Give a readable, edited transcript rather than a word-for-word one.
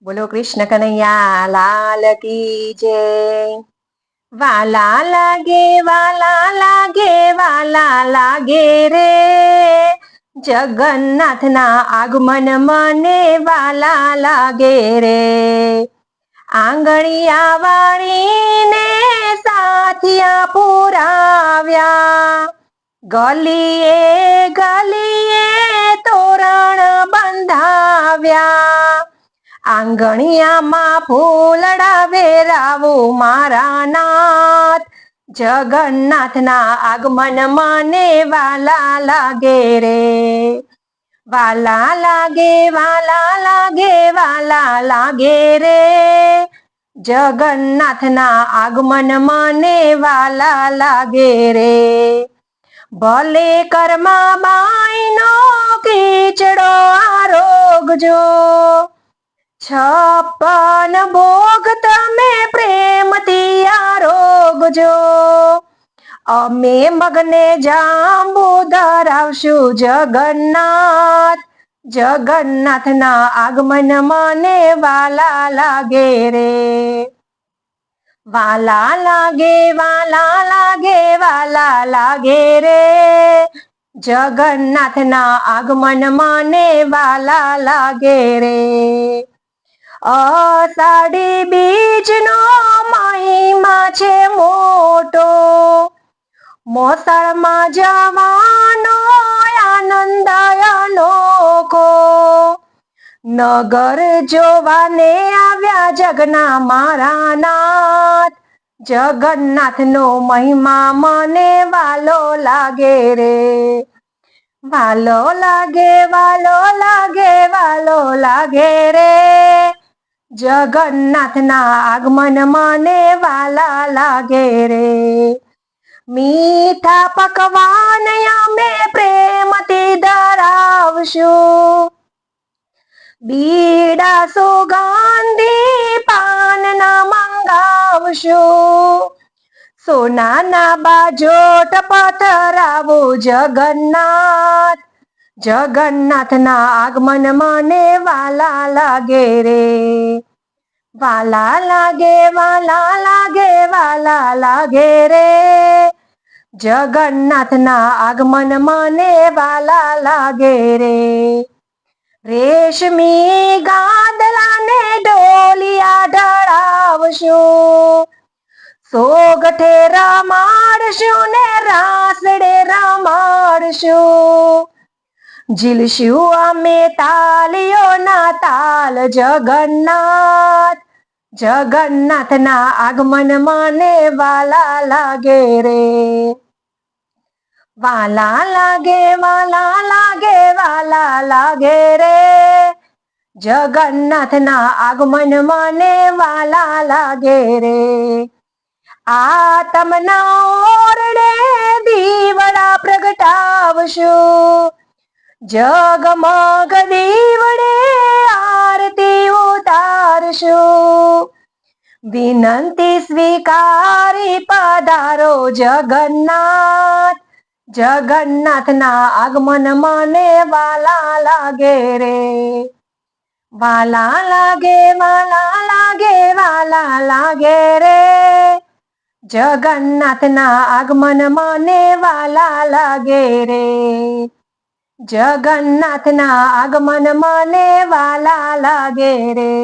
બોલો કૃષ્ણ કનૈયા લાલ કી જય। વાલા લાગે વાલા લાગે વાલા લાગે રે, જગન્નાથના આગમન મને વાલા લાગે રે। આંગણિયા વાળીને સાથિયા પુરાવ્યા, ગલીએ ગલીએ તોરણ બંધાવ્યા। આંગણિયામાં ફૂલડા વેરાવું મારા નાથ, જગન્નાથના આગમન મને વાલા લાગે રે। વાલા લાગે વાલા લાગે વાલા લાગે રે, જગન્નાથના આગમન મને વાલા લાગે રે। ભલે કર્મા બાઈનો કીચડો આરોગજો, 56 ભોગ તમે પ્રેમથી આરોગજો। અમે મગને જાંબુ ધરાવશું જગન્નાથ, જગન્નાથના આગમન મને વાલા લાગે રે। વાલા લાગે વાલા લાગે વાલા લાગે રે, જગન્નાથના આગમન મને વાલા લાગે રે। અષાઢી બીજનો મહિમા છે મોટો, મોસાળમાં જવાનો આનંદ અનોખો। નગર જોવાને આવ્યા જગના મારા નાથ, જગન્નાથનો મહિમા મને વાલો લાગે રે। વાલો લાગે વાલો લાગે વાલો લાગે રે, જગન્નાથના આગમન મને વાલા લાગે રે। મીઠા પકવાન અમે પ્રેમથી ધરાવશું, બીડા સુગંધી પાનના મંગાવશું। સોનાના બાજોટ પથરાવો જગન્નાથ, જગન્નાથના આગમન મને વાલા લાગે રે। વાલા લાગે વાલા લાગે વાલા લાગે રે, જગન્નાથના આગમન મને વાલા લાગે રે। રેશમી ગાદલાને ડોલિયા ઢળાવશું, સોગઠે રમાડશું ને રાસડે રમાડશું। ઝીલશું અમે તાલીઓના તાલ જગન્નાથ, જગન્નાથના આગમન મને વાલા લાગે રે। વાલા લાગે વાલા લાગે વાલા લાગે રે, જગન્નાથના આગમન મને વાલા લાગે રે। આતમના ઓરડે દીવડા પ્રગટાવશું, જગમગ દીવડે આરતી ઉતારશું। વિનંતી સ્વીકારી પધારો જગન્નાથ, જગન્નાથના આગમન મને વાલા લાગે રે। વાલા લાગે વાલા લાગે વાલા લાગે રે, જગન્નાથના આગમન મને વાલા લાગે રે। જગન્નાથના આગમન મને વાલા લાગે રે।